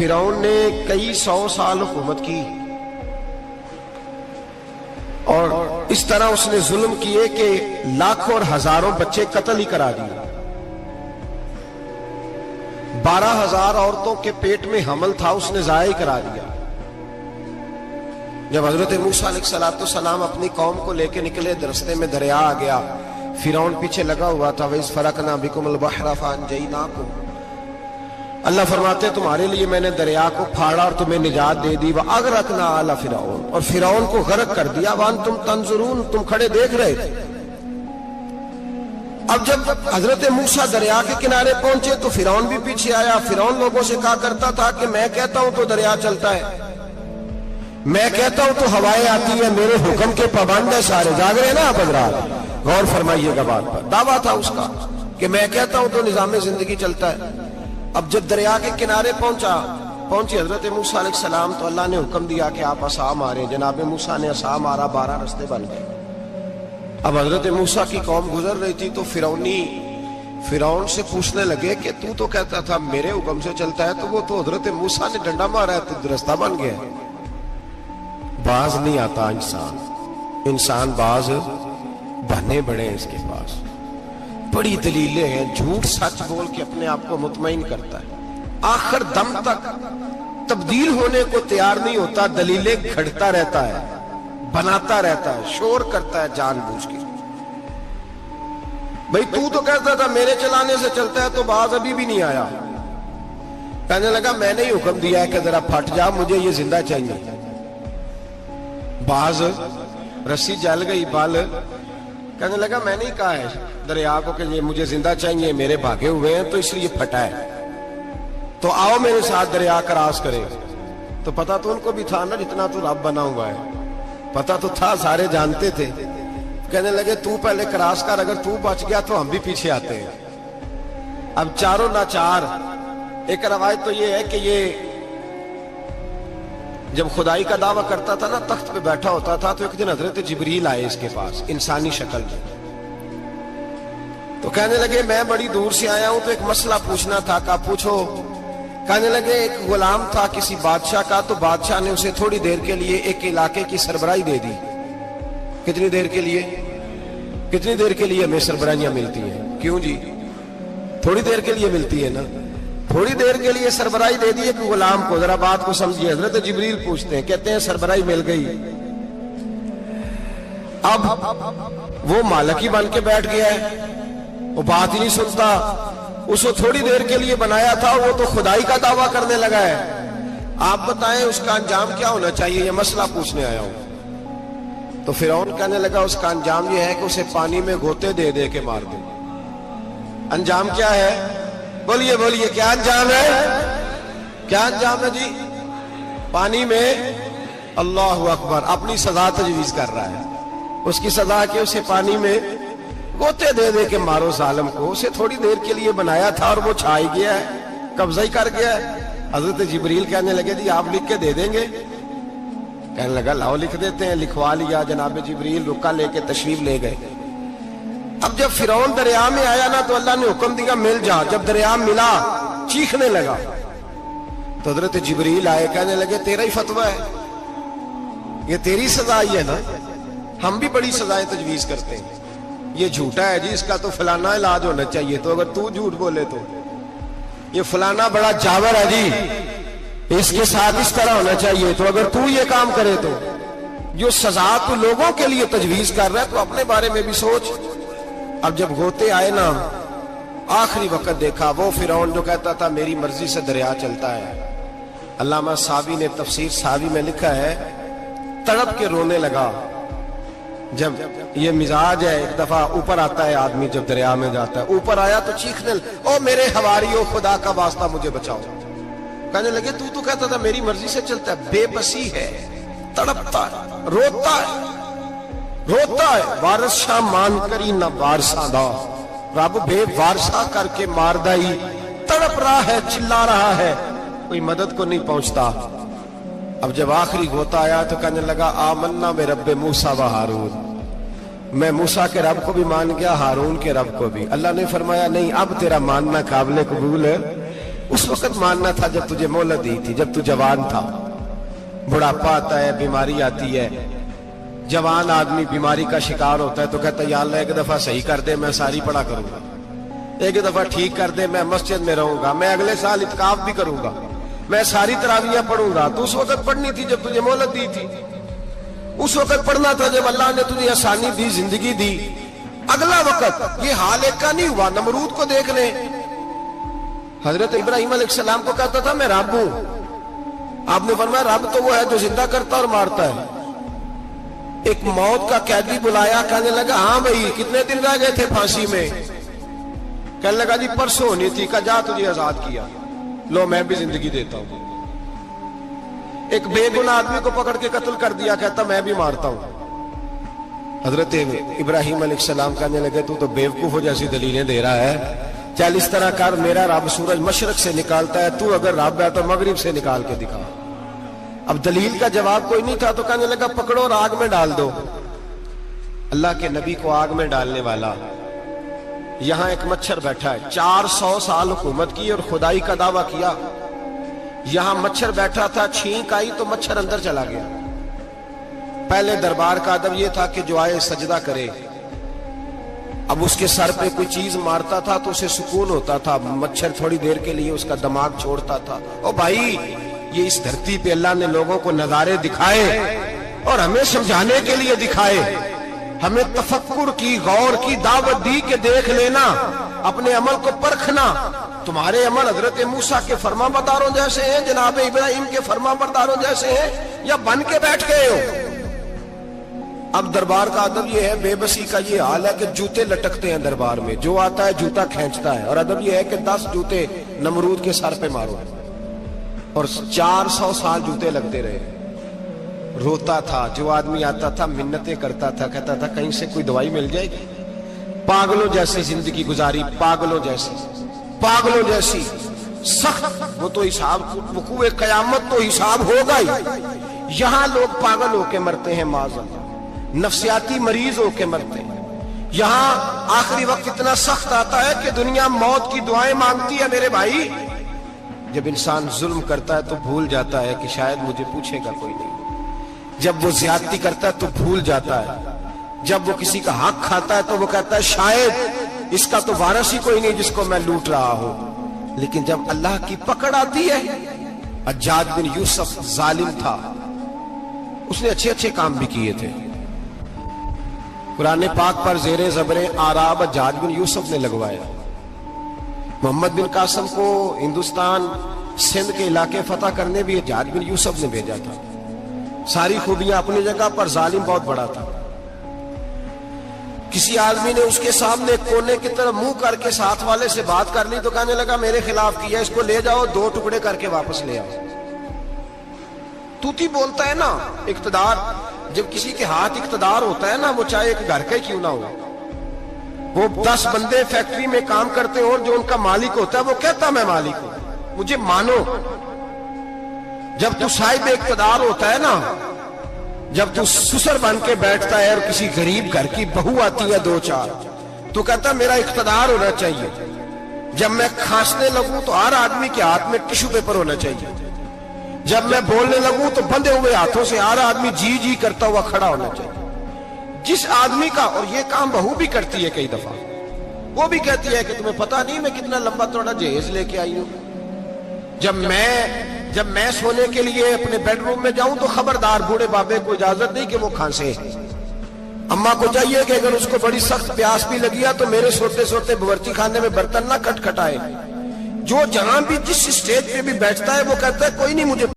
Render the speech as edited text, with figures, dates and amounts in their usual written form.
فرعون نے کئی 100 سال حکومت کی اور اس طرح اس نے ظلم کیے کہ لاکھوں اور ہزاروں بچے قتل ہی کرا دیے. 12,000 عورتوں کے پیٹ میں حمل تھا اس نے ضائع کرا دیا. جب حضرت موسیٰ علیہ السلام اپنی قوم کو لے کے نکلے رستے میں دریا آ گیا, فرعون پیچھے لگا ہوا تھا. وَإِذْ فَرَقْنَا بِكُمُ الْبَحْرَ فَأَنْجَيْنَاكُمْ, اللہ فرماتے ہیں تمہارے لیے میں نے دریا کو پھاڑا اور تمہیں نجات دے دی. وَأَغْرَقْنَا آلَ فِرْعَوْنَ, اور فرعون کو غرق کر دیا. وَأَنْتُمْ تَنْظُرُونَ, تم کھڑے دیکھ رہے تھے. اب جب حضرت موسیٰ دریا کے کنارے پہنچے تو فرعون بھی پیچھے آیا. فرعون لوگوں سے کہا کرتا تھا کہ میں کہتا ہوں تو دریا چلتا ہے, میں کہتا ہوں تو ہوائیں آتی ہیں, میرے حکم کے پابند ہیں سارے. جاگ رہے ہیں نا آپ حضرات, غور فرمائیے گا بات پر. دعویٰ تھا اس کا کہ میں کہتا ہوں تو نظام زندگی چلتا ہے. اب جب دریا کے کنارے پہنچی حضرت موسیٰ علیہ السلام تو اللہ نے حکم دیا کہ آپ عصا مارے. جناب موسیٰ نے عصا مارا, 12 رستے بن گئے. اب حضرت موسیٰ کی قوم گزر رہی تھی تو فرعون سے پوچھنے لگے کہ تو کہتا تھا میرے حکم سے چلتا ہے, تو وہ تو حضرت موسیٰ نے ڈنڈا مارا ہے تو رستہ بن گیا. باز نہیں آتا انسان باز بہنے بڑے ہیں اس کے پاس, بڑی دلیلیں ہیں. جھوٹ سچ بول کے اپنے آپ کو مطمئن کرتا ہے, آخر دم تک تبدیل ہونے کو تیار نہیں ہوتا. دلیلیں گھڑتا رہتا ہے, بناتا رہتا ہے, شور کرتا ہے جان بوجھ کے. بھئی تو کہتا تھا میرے چلانے سے چلتا ہے, تو باز ابھی بھی نہیں آیا. کہنے لگا میں نے ہی حکم دیا ہے کہ ذرا پھٹ جا, مجھے یہ زندہ چاہیے. باز رسی جل گئی, بال کہنے لگا میں نہیں کہا ہے دریا کو کہ یہ مجھے زندہ چاہیے, میرے بھاگے ہوئے ہیں تو اس لیے پھٹا ہے, تو آؤ میرے ساتھ دریا کراس کرے. تو پتا تو ان کو بھی تھا نا جتنا تو رب بنا ہوا ہے, پتا تو تھا, سارے جانتے تھے. کہنے لگے تو پہلے کراس کر, اگر تو بچ گیا تو ہم بھی پیچھے آتے ہیں. اب چاروں ناچار. ایک روایت تو یہ ہے کہ یہ جب خدائی کا دعویٰ کرتا تھا نا, تخت پہ بیٹھا ہوتا تھا, تو ایک دن حضرت جبریل آئے اس کے پاس انسانی شکل میں. تو کہنے لگے میں بڑی دور سے آیا ہوں تو ایک مسئلہ پوچھنا تھا. کہا پوچھو. کہنے لگے ایک غلام تھا کسی بادشاہ کا, تو بادشاہ نے اسے تھوڑی دیر کے لیے ایک علاقے کی سربراہی دے دی. کتنی دیر کے لیے ہمیں سربراہیاں ملتی ہیں؟ کیوں جی, تھوڑی دیر کے لیے ملتی ہے نا. تھوڑی دیر کے لیے سربراہی دے دی ایک غلام کو. ذرا بات کو سمجھیے. حضرت جبریل پوچھتے ہیں, کہتے ہیں سربراہی مل گئی. اب وہ مالک ہی بن کے بیٹھ گیا ہے, وہ بات ہی نہیں سنتا. اس کو تھوڑی دیر کے لیے بنایا تھا, وہ تو خدائی کا دعویٰ کرنے لگا ہے. آپ بتائیں اس کا انجام کیا ہونا چاہیے, یہ مسئلہ پوچھنے آیا ہوں. تو فرعون کہنے لگا اس کا انجام یہ ہے کہ اسے پانی میں غوطے دے دے کے مار دے. انجام کیا ہے؟ بولیے کیا انجام ہے جی؟ پانی میں. اللہ اکبر, اپنی سزا تجویز کر رہا ہے. اس کی سزا کہ اسے پانی میں غوطے دے دے کے مارو ظالم کو. اسے تھوڑی دیر کے لیے بنایا تھا اور وہ چھائی گیا ہے, قبضہ ہی کر گیا ہے. حضرت جبریل کہنے لگے جی آپ لکھ کے دے دیں گے؟ کہنے لگا لاؤ لکھ دیتے ہیں. لکھوا لیا. جناب جبریل رکا لے کے تشریف لے گئے. اب جب فرعون دریا میں آیا نا تو اللہ نے حکم دیا مل جا. جب دریا ملا چیخنے لگا تو حضرت جبریل آئے, کہنے لگے تیرا ہی فتویٰ ہے, یہ تیری سزا ہی ہے نا, ہم بھی بڑی سزائیں تجویز کرتے ہیں. یہ جھوٹا ہے جی, اس کا تو فلانا علاج ہونا چاہیے, تو اگر تو جھوٹ بولے تو یہ فلانا بڑا جاور ہے جی, اس کے ساتھ اس طرح ہونا چاہیے, تو اگر تو یہ کام کرے تو جو سزا تو لوگوں کے لیے تجویز کر رہا ہے تو اپنے بارے میں بھی سوچ. اب جب غوطے آئے نا, آخری وقت دیکھا وہ فرعون جو کہتا تھا میری مرضی سے دریا چلتا ہے. علامہ صاوی نے تفسیر صاوی میں لکھا ہے, تڑپ کے رونے لگا. جب یہ مزاج ہے, ایک دفعہ اوپر آتا ہے آدمی جب دریا میں جاتا ہے, اوپر آیا تو چیخنے او میرے حواریو خدا کا واسطہ مجھے بچاؤ. کہنے لگے تو کہتا تھا میری مرضی سے چلتا ہے. بے بسی ہے, تڑپتا ہے, روتا ہے. وارث شاہ مان کری نہ وارثاں دا, رب بے وارثہ کر کے مار دائی. تڑپ رہا ہے, چلا رہا ہے, کوئی مدد کو نہیں پہنچتا. اب جب آخری غوطہ آیا تو کہنے لگا آمنا میں رب موسیٰ و ہارون, میں موسیٰ کے رب کو بھی مان گیا, ہارون کے رب کو بھی. اللہ نے فرمایا نہیں, اب تیرا ماننا قابل قبول اس وقت ماننا تھا جب تجھے مہلت دی تھی، جب تو جوان تھا۔ بڑھاپا آتا ہے، بیماری آتی ہے، جوان آدمی بیماری کا شکار ہوتا ہے تو کہتا ہے یا اللہ ایک دفعہ صحیح کر دے، میں ساری پڑھا کروں گا، ایک دفعہ ٹھیک کر دے، میں مسجد میں رہوں گا، میں اگلے سال اعتکاف بھی کروں گا، میں ساری تراویحیں پڑھوں گا۔ تو اس وقت پڑھنی تھی جب تجھے مہلت دی تھی، اس وقت پڑھنا تھا جب اللہ نے تجھے آسانی دی، زندگی دی۔ اگلا وقت یہ حال ایک کا نہیں ہوا۔ نمرود کو دیکھ لیں، حضرت ابراہیم علیہ السلام کو کہتا تھا میں رب ہوں، آپ نے فرمایا رب تو وہ ہے جو زندہ کرتا اور مارتا ہے۔ ایک موت کا قیدی بلایا، کہنے لگا ہاں بھائی کتنے دن رہ گئے تھے پھانسی میں؟ کہنے لگا جی پرسوں ہونی تھی۔ کہا جا تجھے آزاد کیا، لو میں بھی زندگی دیتا ہوں۔ ایک بے گناہ آدمی کو پکڑ کے قتل کر دیا، کہتا میں بھی مارتا ہوں۔ حضرت ابراہیم علیہ السلام کہنے لگے تو بیوقوفوں جیسی دلیلیں دے رہا ہے، چل اس طرح کر، میرا رب سورج مشرق سے نکالتا ہے، تو اگر رب ہے تو مغرب سے نکال کے دکھا۔ اب دلیل کا جواب کوئی نہیں تھا تو کہنے لگا پکڑو اور آگ میں ڈال دو۔ اللہ کے نبی کو آگ میں ڈالنے والا، یہاں ایک مچھر بیٹھا ہے، 400 سال حکومت کی اور خدائی کا دعویٰ کیا، یہاں مچھر بیٹھا تھا، چھینک آئی تو مچھر اندر چلا گیا۔ پہلے دربار کا ادب یہ تھا کہ جو آئے سجدہ کرے، اب اس کے سر پہ کوئی چیز مارتا تھا تو اسے سکون ہوتا تھا، مچھر تھوڑی دیر کے لیے اس کا دماغ چھوڑتا تھا۔ او بھائی یہ اس دھرتی پہ اللہ نے لوگوں کو نظارے دکھائے اور ہمیں سمجھانے کے لیے دکھائے، ہمیں تفکر کی، غور کی دعوت دی کہ دیکھ لینا، اپنے عمل کو پرکھنا۔ تمہارے عمل حضرت موسیٰ کے فرما برداروں جیسے ہیں، جناب ابراہیم کے فرما برداروں جیسے ہیں، یا بن کے بیٹھ گئے ہو؟ اب دربار کا ادب یہ ہے، بے بسی کا یہ حال ہے کہ جوتے لٹکتے ہیں دربار میں، جو آتا ہے جوتا کھینچتا ہے، اور ادب یہ ہے کہ 10 جوتے نمرود کے سر پہ مارو، اور 400 سال جوتے لگتے رہے۔ روتا تھا، جو آدمی آتا تھا منتیں کرتا تھا، کہتا تھا کہیں سے کوئی دوائی مل جائے گی۔ پاگلوں جیسی زندگی گزاری، پاگلوں جیسی سخت۔ وہ تو حساب، وقوع قیامت تو حساب ہوگا ہی۔ یہاں لوگ پاگل ہو کے مرتے ہیں، معذاللہ نفسیاتی مریض ہو کے مرتے ہیں۔ یہاں آخری وقت اتنا سخت آتا ہے کہ دنیا موت کی دعائیں مانگتی ہے۔ میرے بھائی جب انسان ظلم کرتا ہے تو بھول جاتا ہے کہ شاید مجھے پوچھے گا کوئی نہیں، جب وہ زیادتی کرتا ہے تو بھول جاتا ہے، جب وہ کسی کا حق کھاتا ہے تو وہ کہتا ہے شاید اس کا تو وارث ہی کوئی نہیں جس کو میں لوٹ رہا ہوں۔ لیکن جب اللہ کی پکڑ آتی ہے، حجاج بن یوسف ظالم تھا، اس نے اچھے کام بھی کیے تھے۔ قرآن پاک پر زیر زبریں آراب حجاج بن یوسف نے لگوایا۔ محمد بن قاسم کو ہندوستان سندھ کے علاقے فتح کرنے بھی حجاج بن یوسف نے بھیجا تھا۔ ساری خوبیاں اپنی جگہ پر، ظالم بہت بڑا تھا۔ کسی آدمی نے اس کے سامنے کونے کی طرف منہ کر کے ساتھ والے سے بات کر لی تو کہنے لگا میرے خلاف کیا، اس کو لے جاؤ، 2 ٹکڑے کر کے واپس لے آؤ۔ توتی بولتا ہے نا، اقتدار، جب کسی کے ہاتھ اقتدار ہوتا ہے نا، وہ چاہے ایک گھر کا ہی کیوں نہ ہو، وہ 10 بندے فیکٹری میں کام کرتے ہیں اور جو ان کا مالک ہوتا ہے وہ کہتا میں مالک ہوں، مجھے مانو۔ جب تو صاحب اقتدار ہوتا ہے نا، جب تو سسر بن کے بیٹھتا ہے اور کسی غریب گھر کی بہو آتی ہے 2-4 تو کہتا میرا اقتدار ہونا چاہیے، جب میں کھانسنے لگوں تو ہر آدمی کے ہاتھ میں ٹشو پیپر ہونا چاہیے، جب میں بولنے لگوں تو بندھے ہوئے ہاتھوں سے ہر آدمی جی جی کرتا ہوا کھڑا ہونا چاہیے۔ جس آدمی کا، اور یہ کام بہو بھی کرتی ہے کئی دفعہ، وہ بھی کہتی ہے کہ تمہیں پتا نہیں میں کتنا لمبا چوڑا جہیز لے کے آئی ہوں، جب میں سونے کے لیے اپنے بیڈ روم میں جاؤں تو خبردار بوڑھے بابے کو اجازت نہیں کہ وہ کھانسے۔ اماں کو چاہیے کہ اگر اس کو بڑی سخت پیاس بھی لگی ہے تو میرے سوتے سوتے باورچی خانے میں برتن نہ کھٹکھٹائے۔ جو جہاں بھی جس اسٹیج پہ بھی بیٹھتا ہے وہ کہتا ہے کوئی نہیں مجھے